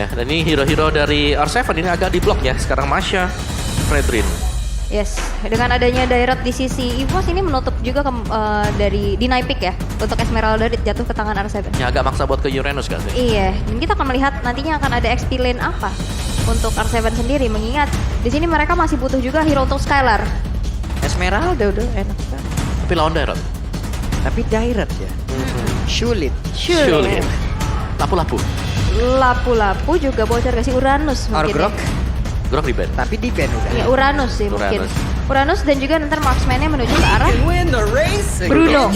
Ya, dan ini hero-hero dari R7 ini agak diblok ya. Sekarang Masha, Fredrin. Yes, dengan adanya direct di sisi EVOS ini menutup juga dari deny pick ya untuk Esmeralda jatuh ke tangan R7. Ya agak maksa buat ke Uranus kan sih? Iya, dan kita akan melihat nantinya akan ada XP lane apa untuk R7 sendiri. Mengingat di sini mereka masih butuh juga hero untuk Skylar. Esmeralda udah enak banget. Tapi lawan Dairot. Tapi direct ya. Sulit. Sulit. Lapu-lapu. Lapu-lapu juga bocor gak sih Uranus mungkin Orgrok. ya. Grok di band. Tapi di band udah. Ya Uranus sih mungkin. Uranus dan juga nanti marksman-nya menuju ke arah Bruno.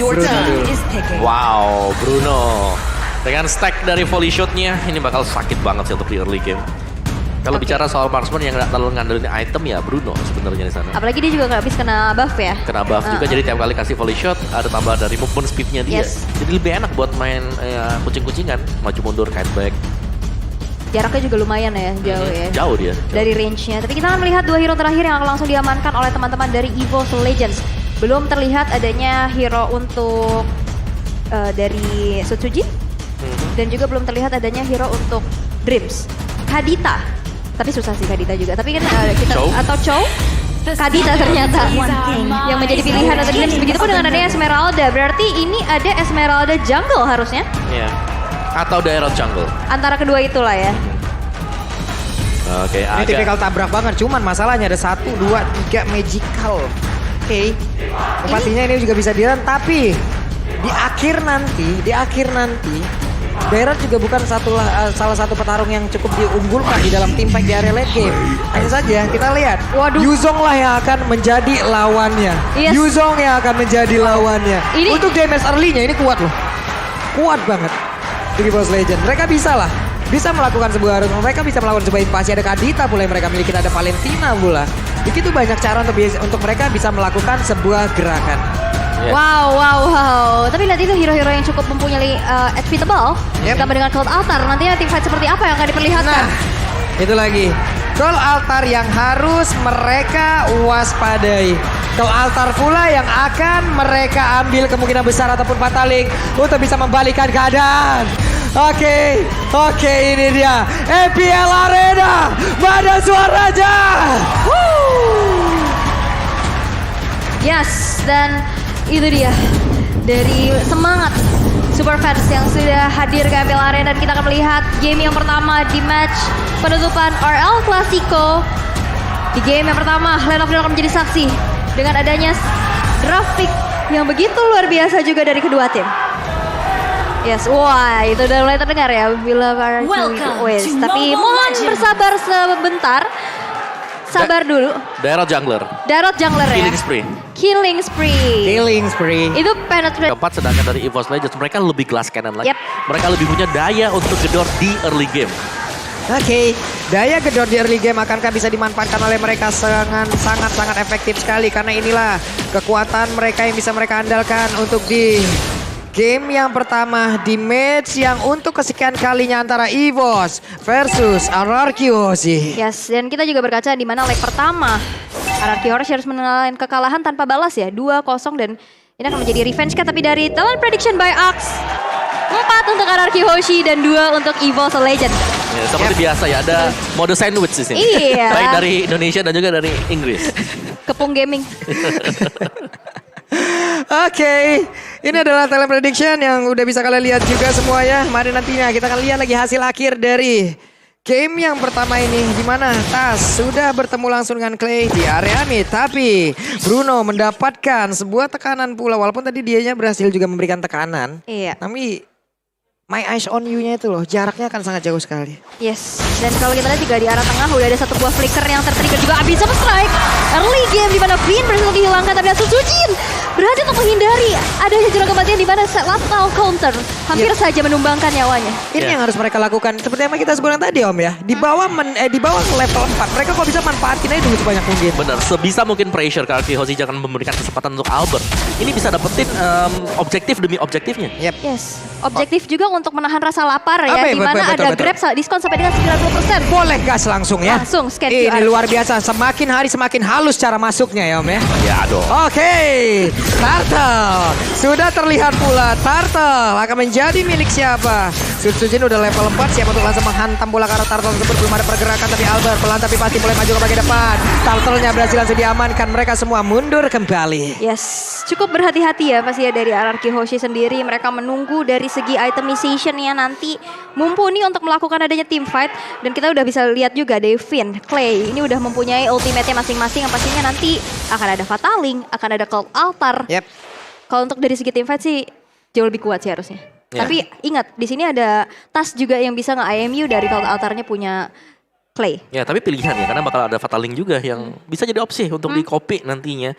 Wow, Bruno. Dengan stack dari volley shot-nya, ini bakal sakit banget sih untuk di early game. Kalau bicara soal marksman yang nggak terlalu ngandelin item ya Bruno sebenarnya di sana. Apalagi dia juga habis kena buff ya. Kena buff juga, jadi tiap kali kasih volley shot ada tambah dari movement speed-nya dia. Yes. Jadi lebih enak buat main kucing-kucingan, maju mundur, kite back. Jaraknya juga lumayan ya, jauh ya. Jauh dia. Dari range-nya. Tapi kita akan melihat dua hero terakhir yang akan langsung diamankan oleh teman-teman dari EVOS Legends. Belum terlihat adanya hero untuk dari Sutsuji. Dan juga belum terlihat adanya hero untuk Dreams. Kadita. Tapi susah sih Kadita juga. Tapi kan kita Chow? atau Chow. Kadita ternyata yang menjadi pilihan untuk Dreams. Begitupun dengan adanya Esmeralda. Berarti ini ada Esmeralda jungle harusnya. Iya. Atau daerah jungle. Antara kedua itulah ya. Oke, Ini tipikal tabrak banget. Cuman masalahnya ada 1, 2, 3 magical. Oke. Pastinya ini juga bisa di-run. Tapi di akhir nanti Daerah juga bukan salah satu petarung yang cukup diunggulkan di dalam tim fight di area late game. Hanya saja kita lihat, Waduh. Yuzong lah yang akan menjadi lawannya. Yes. Yuzong yang akan menjadi lawannya. Ini- Untuk damage early-nya ini kuat loh. Kuat banget. Di EVOS Legend. Mereka bisa lah. Bisa melakukan sebuah mereka bisa melakukan sebuah invasi. Ada Kadita pula yang mereka miliki, ada Valentina pula. Begitu banyak cara untuk mereka bisa melakukan sebuah gerakan. Yeah. Wow. Tapi lihat itu hero-hero yang cukup mempunyai HP tebal. Yep. Ditambah dengan Cold Altar. Nantinya tim fight seperti apa yang akan diperlihatkan? Nah, itu lagi. Goal altar yang harus mereka waspadai. Goal altar pula yang akan mereka ambil kemungkinan besar ataupun fataling untuk bisa membalikkan keadaan. Oke, ini dia. EPL Arena, Badan Suara Raja. Yes, dan itu dia. Dari semangat super fans yang sudah hadir ke MPL Arena. Dan kita akan melihat game yang pertama di match penutupan RL Clasico. Di game yang pertama, Land of Dawn akan menjadi saksi dengan adanya grafik yang begitu luar biasa juga dari kedua tim. Yes, wah itu udah mulai terdengar ya bila para wes. Tapi mohon bersabar sebentar. Sabar dulu. Daerah jungler. Darot jungler ya. Killing spree. Killing spree. Itu penetrate. Keempat, sedangkan dari EVOS Legends mereka lebih glass cannon lagi. Yep. Mereka lebih punya daya untuk gedor di early game. Oke, daya gedor di early game akankah bisa dimanfaatkan oleh mereka sangat efektif sekali karena inilah kekuatan mereka yang bisa mereka andalkan untuk di game yang pertama di match yang untuk kesekian kalinya antara EVOS versus RRQ Hoshi. Yes, dan kita juga berkaca di mana leg pertama RRQ Hoshi harus menelan kekalahan tanpa balas ya, 2-0 dan ini akan menjadi revenge kan tapi dari teman prediction by Axe. 4 untuk RRQ Hoshi dan 2 untuk EVOS Legend. Ya, seperti biasa ya, ada mode sandwich di sini. Iya. Baik dari Indonesia dan juga dari Inggris. Kepung gaming. Oke, ini adalah talent prediction yang udah bisa kalian lihat juga semua ya. Mari nantinya kita akan lihat lagi hasil akhir dari game yang pertama ini. Dimana Tas sudah bertemu langsung dengan Clay di area mid. Tapi Bruno mendapatkan sebuah tekanan pula. Walaupun tadi dianya berhasil juga memberikan tekanan. Iya. Tapi my eyes on you-nya itu loh, jaraknya akan sangat jauh sekali. Yes, dan kalau kita lihat juga di arah tengah udah ada satu buah flicker yang tertrigger juga abis sama strike. Early game di mana Queen berhasil dihilangkan tapi Sujin berhasil untuk menghindari adanya jurang kematian di mana lethal counter hampir saja menumbangkan nyawanya. Ini yang harus mereka lakukan. Seperti yang kita sebutkan tadi Om ya. Di bawah di bawah level 4 mereka kok bisa manfaatin aja dulu sebanyak mungkin. Benar, sebisa mungkin pressure RRQ Hoshi jangan memberikan kesempatan untuk Albert. Ini bisa dapetin objektif demi objektifnya. Yep. Yes, objektif juga untuk menahan rasa lapar ya. Apa ya? Di mana Betul, ada betul. Grab diskon sampai dengan 90%. Boleh gas langsung ya. Langsung scan Ini QR. luar biasa. Semakin hari semakin halus cara masuknya ya Om ya. Ya dong. Oke, Turtle. Sudah terlihat pula Turtle akan menjadi milik siapa? Sutsujin udah level 4 siap untuk langsung menghantam bola ke arah Turtle tersebut. Belum ada pergerakan tapi Albert pelan tapi pasti mulai maju ke bagian depan. Turtle-nya berhasil langsung diamankan. Mereka semua mundur kembali. Yes, cukup berhati-hati ya pasti ya dari RRQ Hoshi sendiri. Mereka menunggu dari segi itemization-nya nanti mumpuni untuk melakukan adanya team fight. Dan kita udah bisa lihat juga Devin, Clay ini udah mempunyai ultimate-nya masing-masing yang pastinya nanti akan ada Fataling, akan ada Cult Altar. Yep. Kalau untuk dari segi team fight sih jauh lebih kuat sih harusnya. Ya. Tapi ingat di sini ada Tas juga yang bisa nge-IMU dari Cult Altarnya punya Clay. Ya, tapi pilihan ya, karena bakal ada Fataling juga yang bisa jadi opsi untuk di-copy nantinya.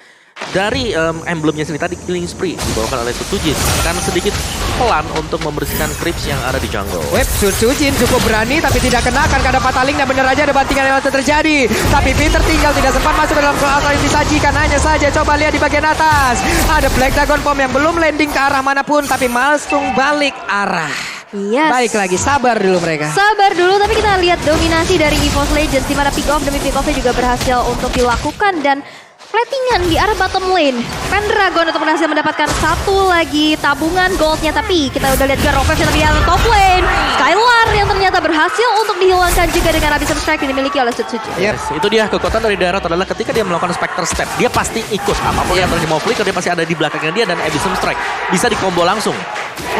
Dari emblemnya sendiri tadi, Killing Spree dibawakan oleh Sutsujin akan sedikit pelan untuk membersihkan creeps yang ada di jungle. Web Sutsujin cukup berani tapi tidak kena akan ada Fataling dan benar aja ada bantingan yang terjadi. Tapi Peter tinggal tidak sempat masuk ke dalam altar yang disajikan. Hanya saja coba lihat di bagian atas. Ada Black Dragon Bomb yang belum landing ke arah manapun tapi langsung balik arah. Yes. Baik lagi, sabar dulu mereka. Sabar dulu, tapi kita lihat dominasi dari EVOS Legends di mana pick off demi pick offnya juga berhasil untuk dilakukan dan platingan di arah bottom lane. Pendragon untuk berhasil mendapatkan satu lagi tabungan goldnya, tapi kita udah lihat juga Rovef yang terlihat top lane. Skylar yang ternyata berhasil untuk dihilangkan juga dengan Abyssal Strike yang dimiliki oleh Sutsujin. Yep. Yes, itu dia kekuatan dari Daerah adalah ketika dia melakukan Spectre Step, dia pasti ikut. Apapun yang terjadi mau flicker, dia pasti ada di belakangnya dia dan Abyssal Strike. Bisa dikombo langsung.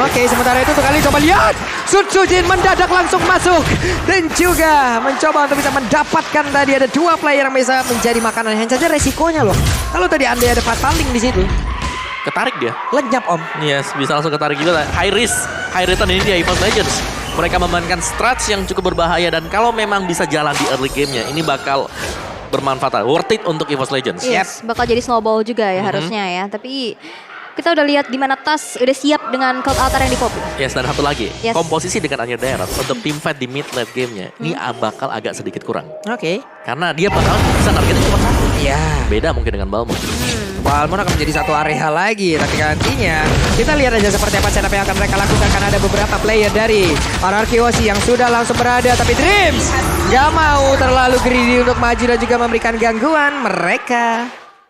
Oke, sementara itu sekali coba lihat. Sutsujin mendadak langsung masuk. Dan juga mencoba untuk bisa mendapatkan tadi ada dua player yang bisa menjadi makanan. Hanya saja resikonya loh. Kalau tadi andai ada Fataling di situ, Ketarik dia. lenyap Om. Yes, bisa langsung ketarik juga. High risk, high return ini dia EVOS Legends. Mereka memainkan strats yang cukup berbahaya dan kalau memang bisa jalan di early game-nya, ini bakal bermanfaat. Worth it untuk EVOS Legends. Yes, bakal jadi snowball juga ya harusnya ya. Tapi kita udah lihat di mana Tas udah siap dengan Cult Altar yang di-copy. Yes, dan satu lagi. Yes. Komposisi dengan Anya Daerah untuk team fight di mid late game-nya, ini bakal agak sedikit kurang. Oke. Karena dia bakal bisa targetnya cuma satu. Ya. Beda mungkin dengan Balmond. Balmond akan menjadi satu area lagi. Tapi nantinya kita lihat aja seperti apa setup yang akan mereka lakukan. Karena ada beberapa player dari RRQ Hoshi yang sudah langsung berada. Tapi Dreams gak mau terlalu greedy untuk maju dan juga memberikan gangguan. Mereka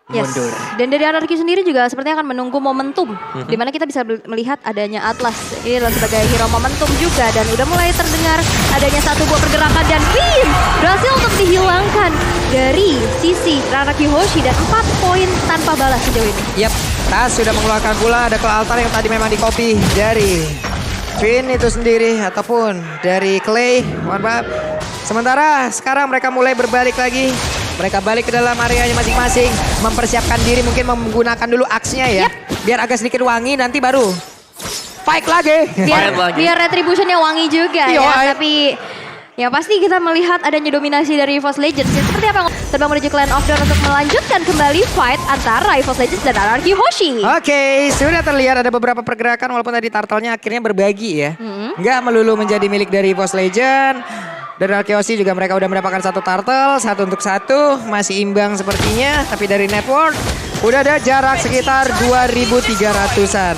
Yes. mundur. Dan dari RRQ sendiri juga sepertinya akan menunggu momentum. Di mana kita bisa melihat adanya Atlas. Ini adalah sebagai hero momentum juga. Dan udah mulai terdengar adanya satu buah pergerakan. Dan Beam berhasil untuk dihilangkan dari sisi RRQ Hoshi. Dan 4 poin tanpa balas sejauh ini. Yap, Tas sudah mengeluarkan pula ada Cult Altar yang tadi memang di-copy dari Twin itu sendiri ataupun dari Clay. Mohon maaf. Sementara sekarang mereka mulai berbalik lagi. Mereka balik ke dalam areanya masing-masing. Mempersiapkan diri mungkin menggunakan dulu axe-nya ya. Biar agak sedikit wangi nanti baru fight lagi. Fight lagi. Biar retributionnya wangi juga Iya, ya. Tapi ya pasti kita melihat adanya dominasi dari EVOS Legends. Ya, seperti apa terbang menuju Clan of Dawn untuk melanjutkan kembali fight antara EVOS Legends dan RRQ Hoshi. Oke, sudah terlihat ada beberapa pergerakan walaupun tadi turtle-nya akhirnya berbagi ya. Nggak melulu menjadi milik dari EVOS Legends. Dari RRQ Hoshi juga mereka udah mendapatkan satu turtle, 1 untuk 1, masih imbang sepertinya. Tapi dari network udah ada jarak sekitar 2.300-an.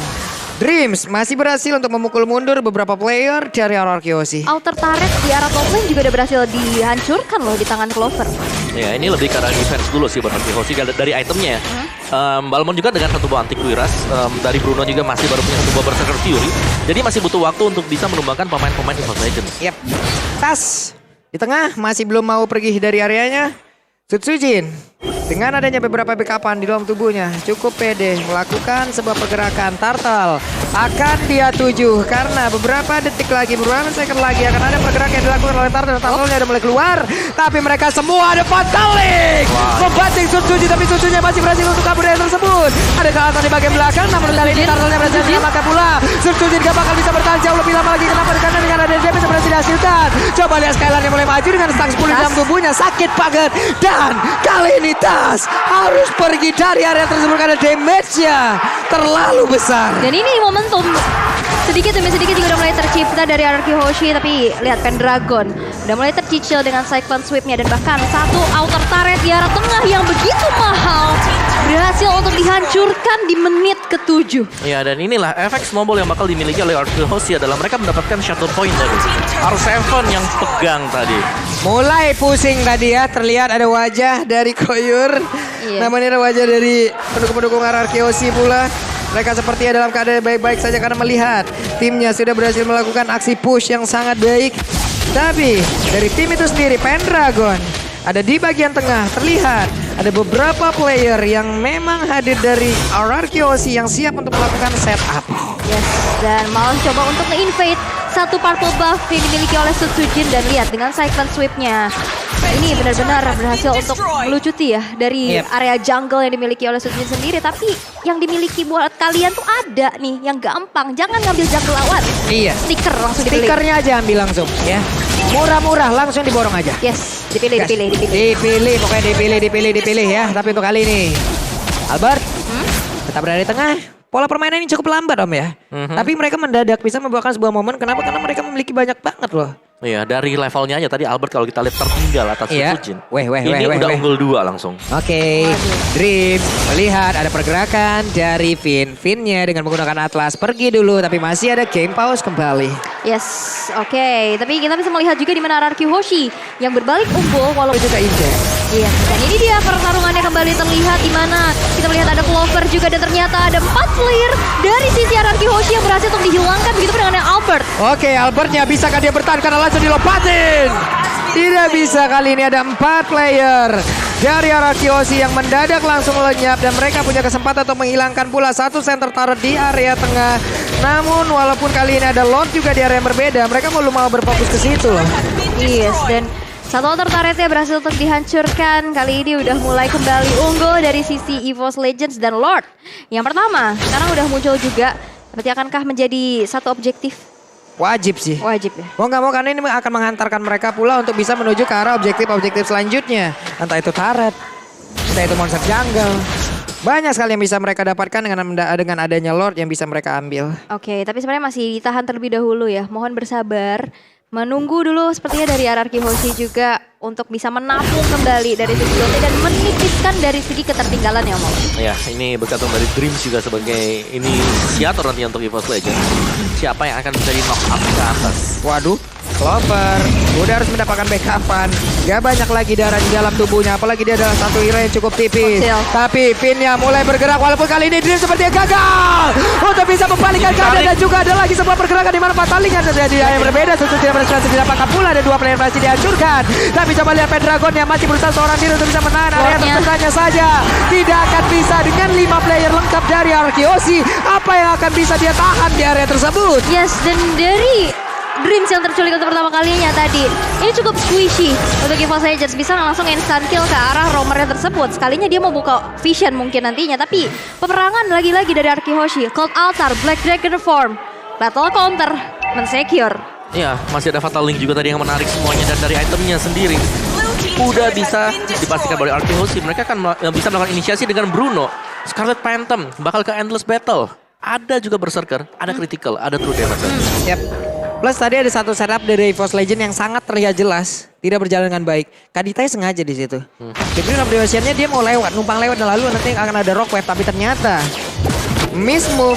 Dreams masih berhasil untuk memukul mundur beberapa player dari RRQ Hoshi. Outer turret di arah top lane juga udah berhasil dihancurkan loh di tangan Clover. Ya, ini lebih ke arah defense dulu sih buat RRQ Hoshi dari itemnya ya. Balmond juga dengan satu buah anti kuiras. Dari Bruno juga masih baru punya satu buah Berserker Fury. Jadi masih butuh waktu untuk bisa menumbangkan pemain-pemain EVOS Legends. Yap. Tas di tengah masih belum mau pergi dari areanya. Sutsujin dengan adanya beberapa backupan di dalam tubuhnya cukup pede melakukan sebuah pergerakan. Turtle akan dia tuju karena beberapa detik lagi, beberapa second lagi akan ada pergerakan yang dilakukan oleh Turtle. Turtle-nya udah mulai keluar, tapi mereka semua ada Fataling membanting Sutsujin, tapi Sutsujin masih berhasil untuk kabur dari tersebut. Ada Kalatan di bagian belakang, namun kali ini Turtle-nya berhasil menyelamatkan pula. Sutsujin gak bakal bisa bertahan jauh lebih lama lagi. Kenapa? Karena dengan ada DP berhasil dihasilkan. Coba lihat Skylar yang mulai maju dengan stang 10 di dalam tubuhnya, sakit banget. Dan kali ini Tas harus pergi dari area tersebut karena damage-nya terlalu besar. Dan ini momentum sedikit demi sedikit juga udah mulai tercipta dari RRQ Hoshi. Tapi lihat Pendragon udah mulai tercicil dengan Cyclone Sweep-nya. Dan bahkan satu outer turret di arah tengah yang begitu mahal berhasil untuk dihancurkan di menit ke-7. Ya, dan inilah efek snowball yang bakal dimiliki oleh RQ Hoshi adalah mereka mendapatkan shadow point dari sini. R7 yang pegang tadi. Mulai pusing tadi ya, terlihat ada wajah dari Koyur. Iya. Namanya ada wajah dari pendukung-pendukung RRQ Hoshi pula. Mereka sepertinya dalam keadaan baik-baik saja karena melihat timnya sudah berhasil melakukan aksi push yang sangat baik. Tapi dari tim itu sendiri, Pendragon ada di bagian tengah, terlihat ada beberapa player yang memang hadir dari RRQ Hoshi yang siap untuk melakukan setup. Yes, dan malah coba untuk nge-invade satu purple buff yang dimiliki oleh Sutsujin. Dan lihat dengan cyclone sweep-nya, ini benar-benar berhasil untuk melucuti ya dari area jungle yang dimiliki oleh Sutsujin sendiri. Tapi yang dimiliki buat kalian tuh ada nih yang gampang. Jangan ngambil jungle lawan. Iya. Stiker langsung dipilih. Stikernya aja ambil langsung ya. Murah-murah langsung diborong aja. Yes, dipilih. Pokoknya dipilih ya. Tapi untuk kali ini Albert tetap berada di tengah. Pola permainan ini cukup lambat Om ya. Tapi mereka mendadak bisa membawakan sebuah momen. Kenapa? Karena mereka memiliki banyak banget loh. Iya, dari levelnya aja tadi Albert kalau kita lihat tertinggal atas Sutsujin. Ini udah unggul 2 langsung. Oke, Dream melihat ada pergerakan dari Finnya dengan menggunakan Atlas pergi dulu, tapi masih ada game pause kembali. Yes, oke. Tapi kita bisa melihat juga di mana RRQ Hoshi yang berbalik unggul walaupun Juga Index. iya. Dan ini dia pertarungannya kembali terlihat di mana kita melihat ada Clover juga dan ternyata ada 4 player dari sisi RRQ Hoshi yang berhasil untuk dihilangkan begitu pun dengan yang Albert. Oke, Albertnya bisakah dia bertahan karena langsung dilompatin? Tidak bisa, kali ini ada 4 player dari RRQ Hoshi yang mendadak langsung lenyap dan mereka punya kesempatan untuk menghilangkan pula satu center turret di area tengah. Namun walaupun kali ini ada Lord juga di area yang berbeda, mereka belum mau berfokus ke situ loh. Yes, dan satu outer turretnya berhasil untuk dihancurkan. Kali ini udah mulai kembali unggul dari sisi EVOS Legends dan Lord. Yang pertama, sekarang udah muncul juga. Berarti akankah menjadi satu objektif? Wajib sih. Wajib ya. Mau nggak mau karena ini akan menghantarkan mereka pula untuk bisa menuju ke arah objektif-objektif selanjutnya. Entah itu turret, entah itu monster jungle. Banyak sekali yang bisa mereka dapatkan dengan adanya Lord yang bisa mereka ambil. Oke, tapi sebenarnya masih ditahan terlebih dahulu ya. Mohon bersabar. Menunggu dulu sepertinya dari RRQ Hoshi juga untuk bisa menampung kembali dari segi ulti dan menipiskan dari segi ketertinggalan ya Om. Ya, ini bergantung dari Dreams juga sebagai inisiator nanti untuk EVOS Legends. Siapa yang akan menjadi knock up ke atas? Waduh, Clover udah harus mendapatkan backupan. Gak banyak lagi darah di dalam tubuhnya, apalagi dia adalah satu hero yang cukup tipis. Tapi Finnya mulai bergerak walaupun kali ini Dream sepertinya gagal untuk bisa membalikkan keadaan dan juga ada lagi sebuah pergerakan di mana Fataling yang terjadi yang berbeda. Susu tidak berhasil didapatkan pula, ada 2 player masih dihancurkan. Tapi coba lihat Pendragon yang masih berusaha seorang diri untuk bisa menahan area tertengahnya saja. Tidak akan bisa dengan 5 player lengkap dari RRQ Hoshi. Apa yang akan bisa dia tahan di area tersebut? Yes, dan dari Dreams yang terculik untuk pertama kalinya tadi, ini cukup squishy untuk EVOS Legends. Bisa langsung instant kill ke arah roamernya tersebut. Sekalinya dia mau buka vision mungkin nantinya. Tapi peperangan lagi-lagi dari RRQ Hoshi. Cold Altar, Black Dragon Form, Battle Counter, Mensecure. Iya, masih ada Fatal Link juga tadi yang menarik semuanya. Dan dari itemnya sendiri udah bisa dipastikan oleh RRQ Hoshi. Mereka akan bisa melakukan inisiasi dengan Bruno. Scarlet Phantom bakal ke Endless Battle. Ada juga Berserker, ada Critical, ada True Damage. Yep. Plus tadi ada satu setup dari EVOS Legend yang sangat terlihat jelas tidak berjalan dengan baik. Kadita sengaja di situ. Jadi update-nya dia mau lewat, numpang lewat dan lalu nanti akan ada rock wave, tapi ternyata miss move,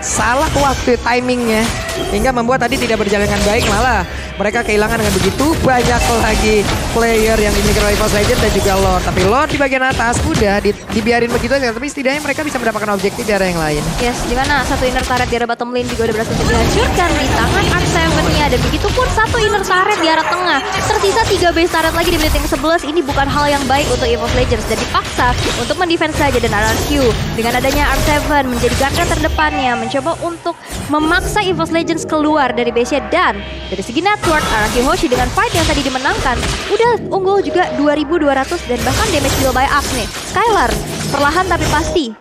salah waktu timingnya hingga membuat tadi tidak berjalan dengan baik, malah mereka kehilangan dengan begitu banyak lagi player yang dimiliki oleh EVOS Legend dan juga Lord. Tapi Lord di bagian atas udah dibiarin begitu aja, tapi setidaknya mereka bisa mendapatkan objektif dari arah yang lain. Yes, di mana satu inner turret di arah bottom lane juga udah berhasil dihancurkan di tangan Arc7-nya. Dan begitu pun satu inner turret di arah tengah. Tersisa 3 base turret lagi di menit yang ke-11. Ini bukan hal yang baik untuk EVOS Legends dan dipaksa untuk mendefense saja. Dan RRQ dengan adanya Arc7 menjadi garda terdepannya, mencoba untuk memaksa EVOS Legends keluar dari base-nya. Dan dari segi network, RRQ Hoshi dengan fight yang tadi dimenangkan udah unggul juga 2200 dan bahkan damage deal by Axe nih. Skylar perlahan tapi pasti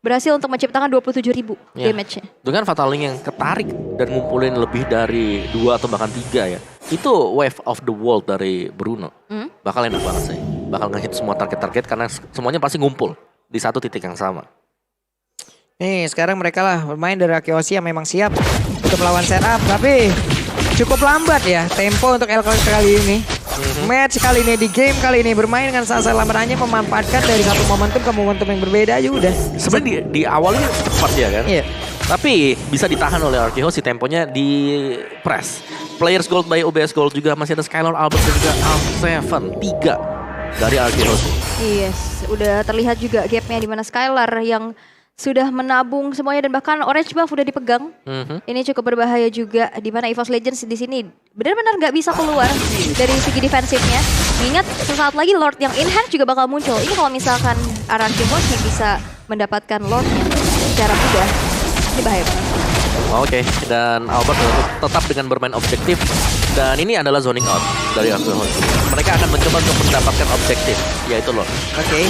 berhasil untuk menciptakan 27.000 damage-nya. Dengan Fatal Link yang ketarik dan ngumpulin lebih dari 2 atau bahkan 3 ya. Itu wave of the world dari Bruno. Bakal enak banget sih. Bakal nge-hit semua target-target karena semuanya pasti ngumpul di satu titik yang sama. Nih sekarang mereka lah bermain dari RRQ Hoshi yang memang siap untuk melawan setup, tapi cukup lambat ya tempo untuk L kali ini. match kali ini, di game kali ini bermain dengan Sasa Lamar hanya memanfaatkan dari satu momentum ke momentum yang berbeda aja udah. Sebenarnya di awalnya cepat ya kan. Iya. Tapi bisa ditahan oleh Arkeho si temponya di press. Players Gold by OBS Gold juga masih ada Skylar Albert dan juga Alf7. 3 dari Arkeho. Yes, udah terlihat juga gapnya di mana Skylar yang sudah menabung semuanya dan bahkan orange buff udah dipegang. Ini cukup berbahaya juga di mana EVOS Legends di sini benar-benar nggak bisa keluar dari segi defensifnya. Ingat sesaat lagi Lord yang in hand juga bakal muncul. Ini kalau misalkan RRQ Host yang bisa mendapatkan Lordnya secara mudah, ini bahaya banget. Oke, dan Albert tetap dengan bermain objektif. Dan ini adalah zoning out dari Arkeho. Mereka akan mencoba untuk mendapatkan objektif, yaitu Lord. Oke.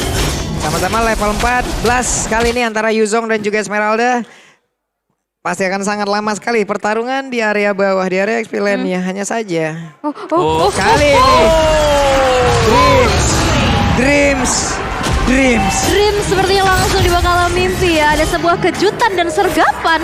Sama-sama level 14 kali ini antara Yuzong dan juga Esmeralda. Pasti akan sangat lama sekali pertarungan di area bawah, di area XP lane-nya. Hanya saja. Kali ini. Dreams. Sepertinya langsung dibakal mimpi ya. Ada sebuah kejutan dan sergapan.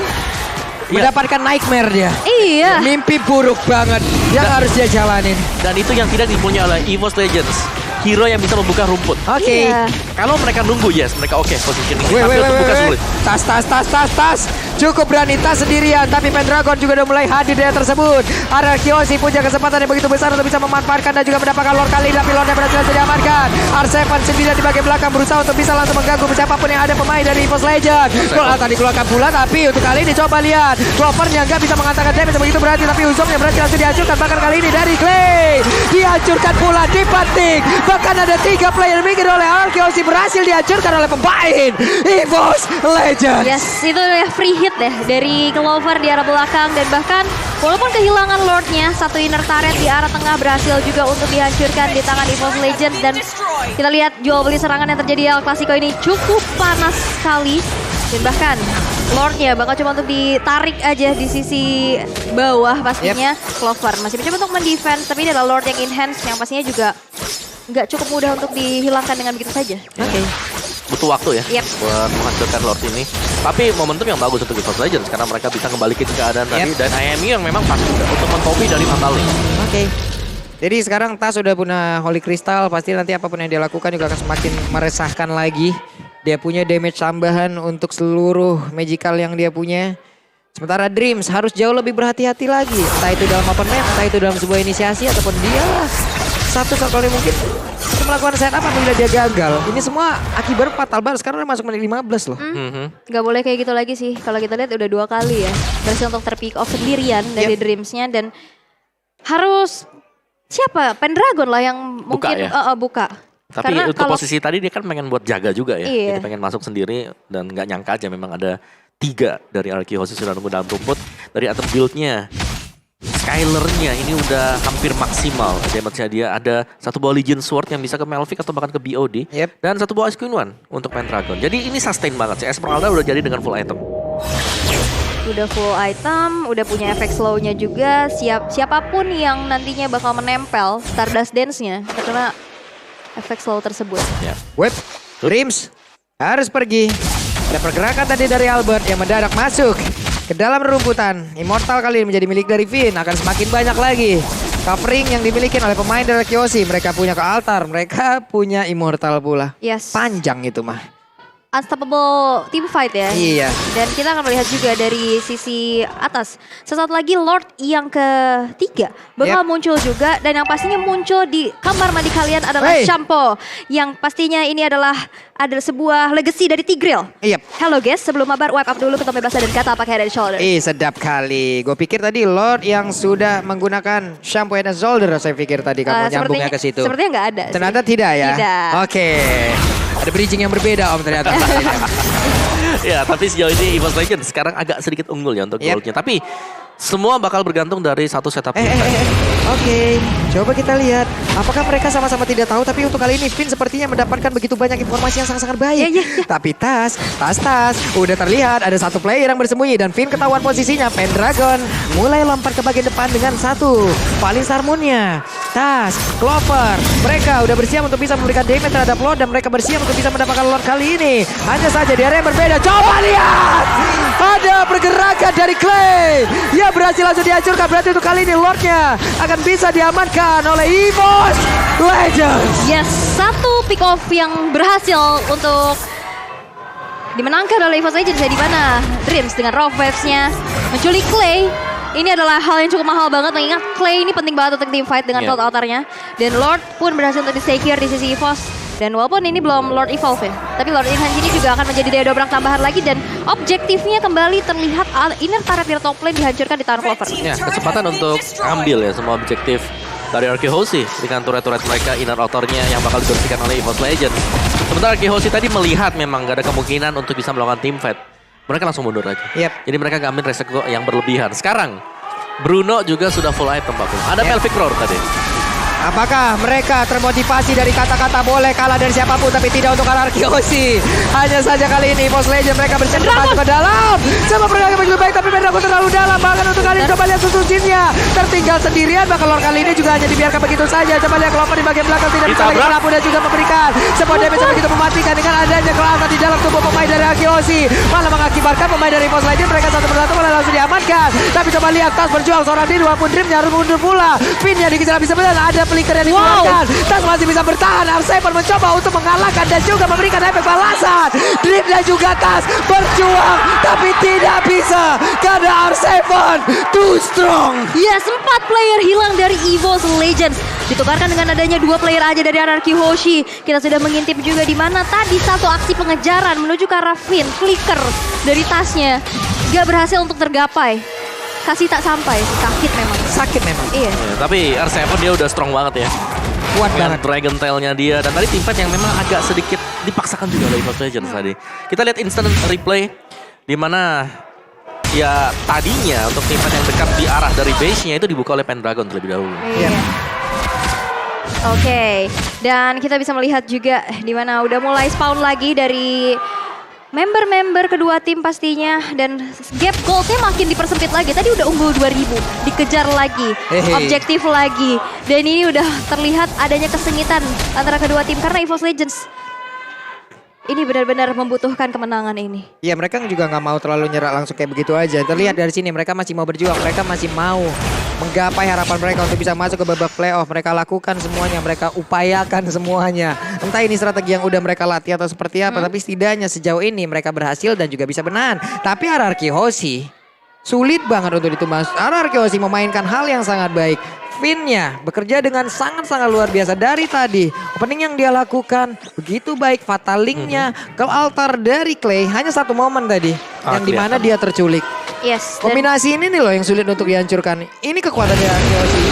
Mendapatkan nightmare dia. Iya. Mimpi buruk banget yang harus dia jalanin. Dan itu yang tidak dipunyai oleh EVOS Legends. Hero yang bisa membuka rumput. Oke. Iya. Kalau mereka nunggu, yes, mereka oke positioning. Weh, Tapi untuk buka sulit. Tas. Cukup berani tas sendirian, tapi Pendragon juga udah mulai hadir di area tersebut. RRQ punya kesempatan yang begitu besar untuk bisa memanfaatkan dan juga mendapatkan Lord kali ini, tapi Lord yang berhasil diamankan. R7 sendirian di bagian belakang berusaha untuk bisa langsung mengganggu siapapun yang ada pemain dari EVOS Legends. Gol tadi dikeluarkan pula, tapi untuk kali ini coba lihat. Clovernya nggak bisa mengatakan damage begitu berarti, tapi Uzong yang berhasil langsung dihancurkan. Bahkan kali ini dari Clay dihancurkan pula, dipetik. Bahkan ada 3 player minggir oleh RRQ berhasil dihancurkan oleh pemain EVOS Legends. Yes, itu ya free hit deh dari Clover di arah belakang dan bahkan walaupun kehilangan Lordnya, satu inner turret di arah tengah berhasil juga untuk dihancurkan di tangan EVOS Legends dan kita lihat jual beli serangan yang terjadi di El Clasico ini cukup panas sekali dan bahkan Lordnya bakal cuma untuk ditarik aja di sisi bawah pastinya. Clover masih mencoba untuk mendefense tapi ini adalah Lord yang enhance yang pastinya juga nggak cukup mudah untuk dihilangkan dengan begitu saja. Oke. Butuh waktu ya buat menghancurkan Lord ini. Tapi momentum yang bagus untuk EVOS Legends karena mereka bisa kembali ke keadaan tadi dan IMU yang memang pasti untuk mengcopy dari Fatal Link. Oke. Jadi sekarang Tas sudah punya Holy Crystal, pasti nanti apapun yang dia lakukan juga akan semakin meresahkan lagi. Dia punya damage tambahan untuk seluruh magical yang dia punya. Sementara Dreams harus jauh lebih berhati-hati lagi. Entah itu dalam open map, entah itu dalam sebuah inisiasi ataupun dia satu kali mungkin untuk melakukan setup apabila dia gagal. Ini semua akibat fatal banget. Sekarang udah masuk menit 15 loh. Gak boleh kayak gitu lagi sih. Kalau kita lihat udah 2 kali ya berhasil untuk terpick off sendirian dari Dreamsnya dan harus siapa? Pendragon lah yang Buka mungkin ya? buka. Tapi Karena untuk posisi tadi dia kan pengen buat jaga juga ya. Iya. Dia pengen masuk sendiri dan nggak nyangka aja memang ada 3 dari Arkeho sudah nunggu dalam rumput. Dari item build-nya, Skylar-nya ini udah hampir maksimal. Damage-nya dia ada 1 buah Legion Sword yang bisa ke Melvic atau bahkan ke BOD. Dan 1 buah Ice Queen One untuk Pendragon. Jadi ini sustain banget sih. Esmeralda udah jadi dengan full item. Udah full item, udah punya efek slow-nya juga. Siapapun yang nantinya bakal menempel Stardust Dance-nya terkena efek slow tersebut. Web, Dreams harus pergi. Ada pergerakan tadi dari Albert yang mendadak masuk ke dalam rumputan. Immortal kali ini menjadi milik dari Finn. Akan semakin banyak lagi covering yang dimiliki oleh pemain dari Kyoshi. Mereka punya ke altar, mereka punya Immortal pula. Yes. Panjang itu mah. Unstoppable team fight ya. Iya. Dan kita akan melihat juga dari sisi atas. Sesaat lagi Lord yang ketiga bakal muncul juga. Dan yang pastinya muncul di kamar mandi kalian adalah Shampoo. Yang pastinya ini adalah sebuah legacy dari Tigreal. Hello guys, sebelum mabar wipe up dulu ketombe basah dan kata pakai head and shoulder. Sedap kali. Gue pikir tadi Lord yang sudah menggunakan Shampoo head and shoulder. Saya pikir tadi kamu nyambungnya ke situ. Sepertinya nggak ada. Ternyata tidak ya? Tidak. Oke. Ada bridging yang berbeda Om ternyata. Ya, tapi sejauh ini EVOS Legends sekarang agak sedikit unggul ya untuk goldnya. Tapi semua bakal bergantung dari satu setup. Oke, coba kita lihat. Apakah mereka sama-sama tidak tahu, tapi untuk kali ini Finn sepertinya mendapatkan begitu banyak informasi yang sangat-sangat baik. Tapi Tas, udah terlihat ada 1 player yang bersembunyi dan Finn ketahuan posisinya. Pendragon mulai lompat ke bagian depan dengan 1 Paling Sarmunnya. Tas, Clover, mereka udah bersiap untuk bisa memberikan damage terhadap Lord dan mereka bersiap untuk bisa mendapatkan Lord kali ini. Hanya saja di area yang berbeda. Coba lihat, ada pergerakan dari Clay. Dia berhasil langsung dihancurkan. Berarti untuk kali ini Lordnya akan bisa diamankan oleh EVOS Legends. Yes, satu pick off yang berhasil untuk dimenangkan oleh EVOS Legends ya, di mana Dreams dengan Raw Waves-nya menculik Clay. Ini adalah hal yang cukup mahal banget, mengingat Clay ini penting banget untuk team fight dengan Cloud Altar-nya. Dan Lord pun berhasil untuk di-secure di sisi EVOS. Dan walaupun ini belum Lord Evolve ya, tapi Lord Enhance ini juga akan menjadi daya dobrak tambahan lagi. Dan objektifnya kembali terlihat inner turret di top lane dihancurkan di tangan Clover. Ya, kesempatan untuk ambil ya semua objektif dari Arkehosi dengan turret-turret mereka, inner outer-nya yang bakal dibersihkan oleh EVOS Legends. Sementara Arkehosi tadi melihat memang gak ada kemungkinan untuk bisa melakukan team fight. Mereka langsung mundur aja. Yep. Jadi mereka ngambil resiko yang berlebihan. Sekarang Bruno juga sudah full item Pak Bung. Ada Pelvic Roar tadi. Apakah mereka termotivasi dari kata-kata boleh kalah dari siapapun tapi tidak untuk Arkehosi? Hanya saja kali ini EVOS Legends mereka bersiap masuk ke dalam. Coba pergerakan begitu baik tapi Pendragon terlalu dalam. Bahkan untuk kali ini coba lihat susunnya. Tertinggal sendirian, bahkan Lord kali ini juga hanya dibiarkan begitu saja. Coba lihat Clover di bagian belakang tidak bisa lagi merapu dan juga memberikan sebuah damage yang begitu mematikan dengan adanya Cloud di dalam tubuh pemain dari Arkehosi. Malah mengakibatkan pemain dari EVOS Legends mereka satu persatu malah langsung diamankan. Tapi coba lihat Tas berjuang seorang diri walaupun Dream harus mundur pula. Pin yang dikejar bisa benar ada flicker yang dikeluarkan. Tas masih bisa bertahan. R7 mencoba untuk mengalahkan dan juga memberikan efek balasan. Dream dan juga Tas berjuang tapi tidak bisa karena R7 too strong. Yes, 4 player hilang dari EVOS Legends. Ditukarkan dengan adanya 2 player aja dari Arkehosi. Kita sudah mengintip juga di mana tadi satu aksi pengejaran menuju ke arah Finn. Flicker dari tasnya gak berhasil untuk tergapai. Kasih tak sampai, sakit memang. Sakit memang. Iya. Ya, tapi R7 dia udah strong banget ya. Kuat Dengan banget. Dragon Tail-nya dia. Dan tadi team fight yang memang agak sedikit dipaksakan juga oleh EVOS Legends tadi. Kita lihat instant replay di mana ya tadinya untuk tim fight yang dekat di arah dari base-nya itu dibuka oleh Pendragon terlebih dahulu. Iya. Oke, dan kita bisa melihat juga di mana udah mulai spawn lagi dari member-member kedua tim pastinya, dan gap goldnya makin dipersempit lagi. Tadi udah unggul 2000, dikejar lagi, objektif lagi, dan ini udah terlihat adanya kesengitan antara kedua tim karena EVOS Legends ini benar-benar membutuhkan kemenangan ini. Iya, mereka juga nggak mau terlalu nyerah langsung kayak begitu aja. Terlihat dari sini mereka masih mau berjuang, mereka masih mau menggapai harapan mereka untuk bisa masuk ke babak playoff. Mereka lakukan semuanya, mereka upayakan semuanya. Entah ini strategi yang udah mereka latih atau seperti apa, tapi setidaknya sejauh ini mereka berhasil dan juga bisa menang. Tapi Arkehosi sulit banget untuk ditumbas. Arkehosi memainkan hal yang sangat baik. Finn-nya bekerja dengan sangat-sangat luar biasa dari tadi. Opening yang dia lakukan begitu baik. Fatal Link-nya ke altar dari Clay. Hanya satu momen tadi yang dimana dia terculik. Yes. Kombinasi ini nih loh yang sulit untuk dihancurkan. Ini kekuatannya Arkehosi.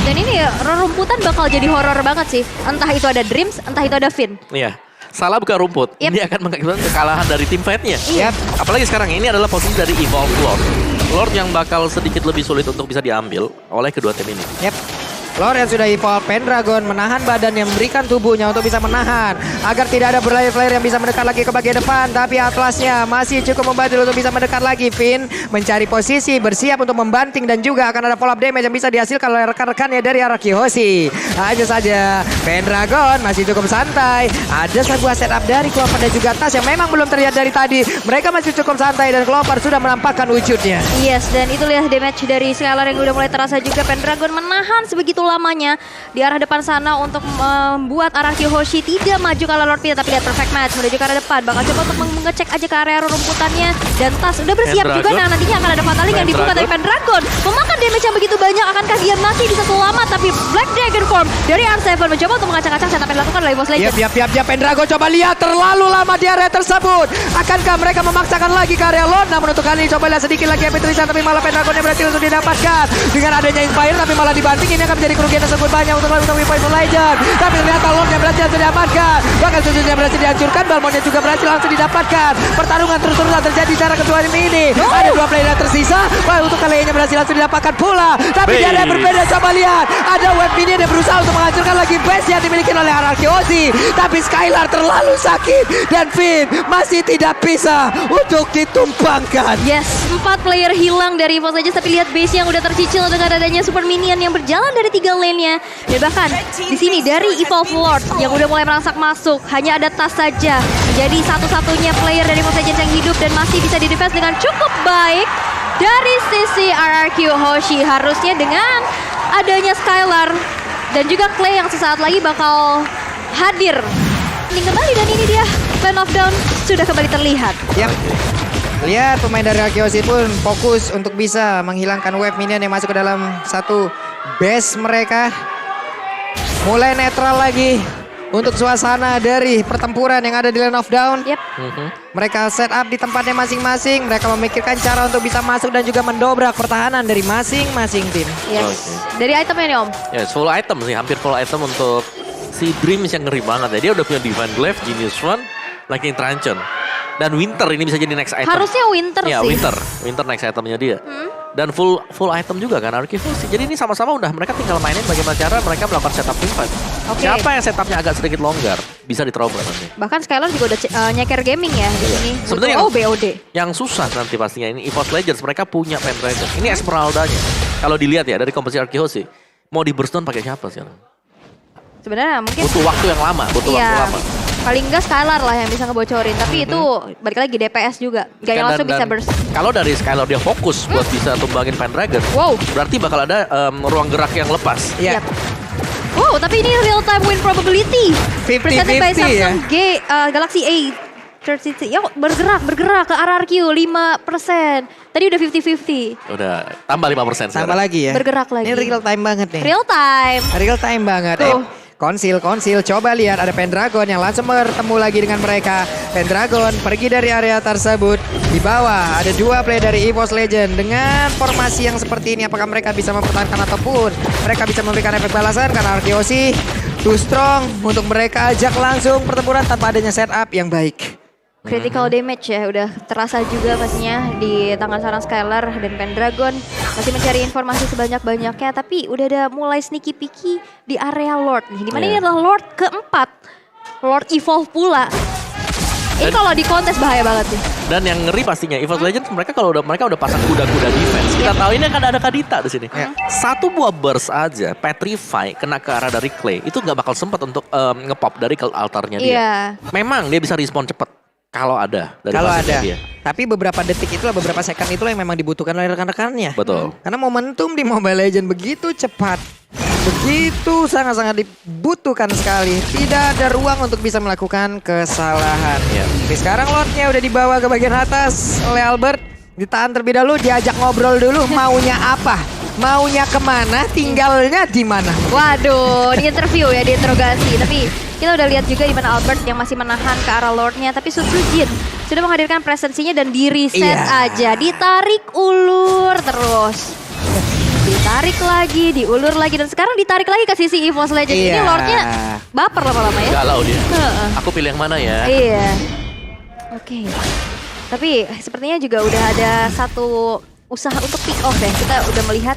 Dan ini ya, rerumputan bakal jadi horor banget sih. Entah itu ada Dreams, entah itu ada Finn. Iya. Salah buka rumput. Yep. Ini akan mengakibatkan kekalahan dari tim fight-nya. Iya. Apalagi sekarang ini adalah posisi dari Evolve Lord. Lord yang bakal sedikit lebih sulit untuk bisa diambil oleh kedua tim ini. Yep. Lord yang sudah evolve, Pendragon menahan badan yang memberikan tubuhnya untuk bisa menahan agar tidak ada berlayar-layar yang bisa mendekat lagi ke bagian depan. Tapi Atlasnya masih cukup membantu untuk bisa mendekat lagi. Finn mencari posisi, bersiap untuk membanting dan juga akan ada follow up damage yang bisa dihasilkan oleh rekan-rekannya dari Arkehosi. Hanya saja Pendragon masih cukup santai. Ada sebuah setup dari Clover dan juga Tas yang memang belum terlihat dari tadi. Mereka masih cukup santai dan Clover sudah menampakkan wujudnya. Yes, dan itu lihat damage dari Skylar yang udah mulai terasa juga. Pendragon menahan sebegitu lamanya di arah depan sana untuk membuat Arkehosi tidak maju ke arah Lord Pita, tapi lihat perfect match menuju ke arah depan. Bakal coba untuk mengecek aja ke area rumputannya, dan Tas udah bersiap juga. Nah, nantinya akan ada Fatal Link yang dibuka dari Pendragon. Memakan damage yang begitu banyak, akankah dia masih bisa selamat? Tapi Black Dragon Form dari R7 mencoba untuk mengacak-acak setup yang dilakukan oleh EVOS Legends. Yap, Pendragon coba lihat terlalu lama di area tersebut. Akankah mereka memaksakan lagi ke area Lord? Namun untuk kali ini coba lihat sedikit lagi Epic Tulisan, tapi malah Pendragon yang berhasil untuk didapatkan. Dengan adanya Inspire tapi malah dibanting, ini akan menjadi kerugian tersebut banyak untuk EVOS Legends. Tapi ternyata Lord yang berhasil diamankan. Bahkan Susunnya berhasil dihancurkan, Balmonnya juga berhasil langsung didapatkan. Pertarungan terus-terusan terjadi di arah kedua tim ini. Ada 2 player yang tersisa. Wah, untuk kali ini berhasil langsung didapatkan pula. Tapi di area yang berbeda, coba lihat. Ada web minion yang berusaha untuk menghancurkan lagi base yang dimiliki oleh Arkehosi. Tapi Skylar terlalu sakit dan Finn masih tidak bisa untuk ditumpangkan. Yes, 4 player hilang dari EVOS Legends, tapi lihat base yang udah tercicil dengan adanya super minion yang berjalan dari 3 Eagle lane-nya. Dan bahkan di sini dari Evolve Lord yang udah mulai merangsak masuk, hanya ada Tas saja menjadi satu-satunya player dari Mobile Legends yang hidup dan masih bisa di-defense dengan cukup baik dari sisi RRQ Hoshi. Harusnya dengan adanya Skylar dan juga Clay yang sesaat lagi bakal hadir. Ini kembali dan ini dia Plan of Down sudah kembali terlihat. Yap. Lihat pemain dari Arkeosi pun fokus untuk bisa menghilangkan wave minion yang masuk ke dalam satu base mereka. Mulai netral lagi untuk suasana dari pertempuran yang ada di Land of Down. Yep. Mereka set up di tempatnya masing-masing. Mereka memikirkan cara untuk bisa masuk dan juga mendobrak pertahanan dari masing-masing tim. Yes. Dari itemnya nih Om. Ya, full item sih, hampir full item untuk si Dreams yang ngeri banget ya. Dia udah punya Divine Glaive, Genius One, Lightning Truncheon. Dan Winter ini bisa jadi next item. Harusnya Winter ya, sih. Winter next itemnya dia. Dan full item juga kan Archivos. Jadi ini sama-sama udah mereka tinggal mainin bagaimana cara mereka melakukan setup teamfight. Oke. Siapa yang setupnya agak sedikit longgar bisa diterobos nanti. Bahkan Skylar juga udah nyeker gaming ya di sini. Sebenarnya Oh BOD. Yang susah nanti pastinya ini EVOS Legends mereka punya Pendragon. Ini Esmeralda-nya. Kalau dilihat ya dari komposisi Archivos sih. Mau di burst down pakai siapa sih? Sebenarnya mungkin Butuh waktu yang lama, butuh waktu lama. Paling enggak Skylar lah yang bisa ngebocorin. Tapi itu balik lagi DPS juga. Gak yang langsung bisa burst. Kalau dari Skylar dia fokus buat bisa tumbangin Pendragon. Wow. Berarti bakal ada ruang gerak yang lepas. Iya. Yep. Wow, tapi ini real time win probability. 50-50 Presented by ya. Samsung Galaxy A30. Ya bergerak ke RRQ 5%. Tadi udah 50-50. Udah tambah 5% Tambah sekarang. lagi ya. Bergerak lagi. Ini real time banget nih. Real time. Real time banget. Tuh. Konsil. Coba lihat ada Pendragon yang langsung bertemu lagi dengan mereka. Pendragon pergi dari area tersebut. Di bawah ada dua player dari EVOS Legend. Dengan formasi yang seperti ini apakah mereka bisa mempertahankan ataupun mereka bisa memberikan efek balasan karena Arkeosi too strong untuk mereka ajak langsung pertempuran tanpa adanya setup yang baik. Critical damage ya udah terasa juga pastinya di tangan seorang Skylar dan Pendragon masih mencari informasi sebanyak-banyaknya tapi udah ada mulai sneaky peeky di area Lord nih. Dimana ini adalah Lord keempat, Lord Evolve pula. Ini kalau di kontes bahaya banget nih. Dan yang ngeri pastinya EVOS Legends mereka udah pasang kuda-kuda defense. Kita tahu ini akan ada Kadita di sini. Satu buah burst aja, Petrify kena ke arah dari Clay itu nggak bakal sempat untuk ngepop dari altarnya dia. Iya. Memang dia bisa respon cepat. Kalau ada dari Kalau pasifnya ada. dia. Tapi beberapa detik itulah, beberapa second itulah yang memang dibutuhkan oleh rekan-rekannya. Betul. Karena momentum di Mobile Legends begitu cepat. Begitu sangat-sangat dibutuhkan sekali. Tidak ada ruang untuk bisa melakukan kesalahan. Ya. Tapi sekarang Lordnya udah dibawa ke bagian atas oleh Albert. Ditahan terlebih dahulu, diajak ngobrol dulu maunya apa. Maunya kemana, tinggalnya di mana. Waduh, di interview ya, diinterogasi. Tapi kita udah lihat juga di mana Albert yang masih menahan ke arah Lordnya. Tapi Sutsujin sudah menghadirkan presensinya dan di reset aja. Ditarik ulur terus. Ditarik lagi, diulur lagi. Dan sekarang ditarik lagi ke sisi EVOS Legends. Ini Lordnya baper lama-lama ya. Galau dia. Aku pilih yang mana ya? Iya. Oke. Tapi sepertinya juga udah ada satu usaha untuk pick off ya. Kita udah melihat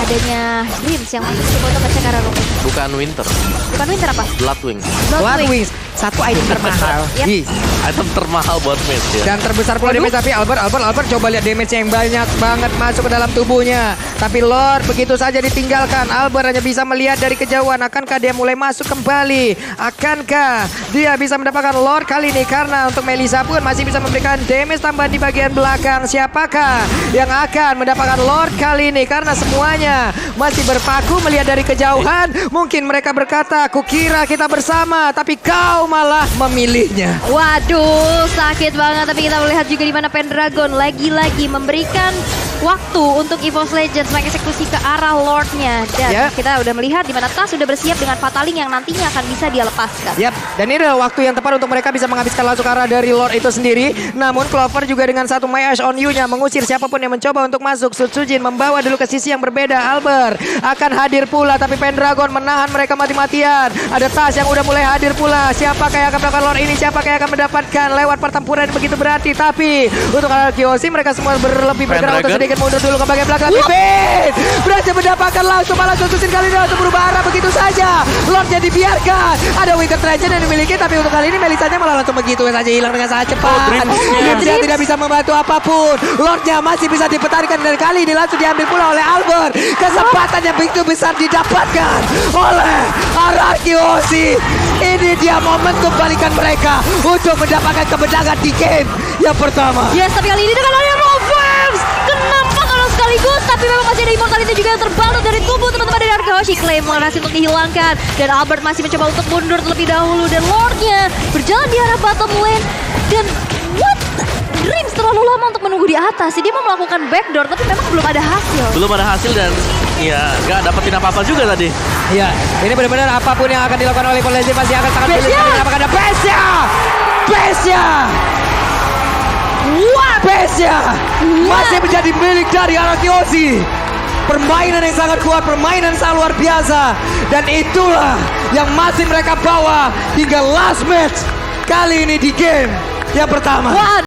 adanya Dreams yang masuk coba untuk ngecek arah rumput. Bukan Winter. Bukan Winter apa? Bloodwings. Bloodwings, satu item termahal. Yep. Ih. Item termahal buat mid ya. Dan terbesar pula damage, tapi Albert coba lihat damage yang banyak banget masuk ke dalam tubuhnya. Tapi Lord begitu saja ditinggalkan. Albert hanya bisa melihat dari kejauhan. Akankah dia mulai masuk kembali? Akankah dia bisa mendapatkan Lord kali ini? Karena untuk Melissa pun masih bisa memberikan damage tambahan di bagian belakang. Siapakah yang akan mendapatkan Lord kali ini? Karena semuanya masih berpaku melihat dari kejauhan. Mungkin mereka berkata, kukira kita bersama, tapi kau malah memilihnya. Waduh, sakit banget. Tapi kita melihat juga di mana Pendragon lagi-lagi memberikan waktu untuk EVOS Legends mengeksekusi ke arah Lordnya. Dan kita udah melihat di mana Tas sudah bersiap dengan Fataling yang nantinya akan bisa dia lepaskan. Yap, dan ini adalah waktu yang tepat untuk mereka bisa menghabiskan langsung ke arah dari Lord itu sendiri. Namun Clover juga dengan satu My Eyes on You-nya mengusir siapapun yang mencoba untuk masuk. Sutsujin membawa dulu ke sisi yang berbeda. Albert akan hadir pula, tapi Pendragon menahan mereka mati-matian. Ada Tas yang udah mulai hadir pula. Siapakah yang akan mendapatkan Lord ini? Siapakah yang akan mendapatkan lewat pertempuran yang begitu berarti? Tapi untuk Arkeosi mereka semua lebih bergerak untuk sedikit Legend mundur dulu ke bagian belakang. Pipin berhasil mendapatkan langsung malah susun kali ini untuk berubah arah begitu saja. Lordnya dibiarkan. Ada Wicked Legend yang dimiliki, tapi untuk kali ini Melisanya malah langsung begitu saja hilang dengan sangat cepat. Dreamsnya tidak bisa membantu apapun. Lordnya masih bisa dipertahankan, dan kali ini langsung diambil pula oleh Albert. Kesempatan yang begitu besar didapatkan oleh Arakiyoshi. Ini dia momentum balikan mereka untuk mendapatkan kemenangan di game yang pertama. Yes, tapi kali ini dengan adanya Rovers. Kenapa kalau sekaligus? Tapi memang masih ada immortality juga yang terbalut dari tubuh teman-teman dari Arakiyoshi. Claim berhasil untuk dihilangkan. Dan Albert masih mencoba untuk mundur terlebih dahulu. Dan Lordnya berjalan di arah bottom lane. Dan what? Dreams terlalu lama untuk menunggu di atas. Dia mau melakukan backdoor, tapi memang belum ada hasil. Belum ada hasil dan ya gak dapetin apa-apa juga tadi. Ya, ini benar-benar apapun yang akan dilakukan oleh Legend masih akan sangat sulit sekali mendapatkan ada Pesya. Wah, Pesya masih menjadi milik dari Arakiyoshi. Permainan yang sangat kuat, permainan sangat luar biasa. Dan itulah yang masih mereka bawa hingga last match kali ini di game yang pertama. Wah.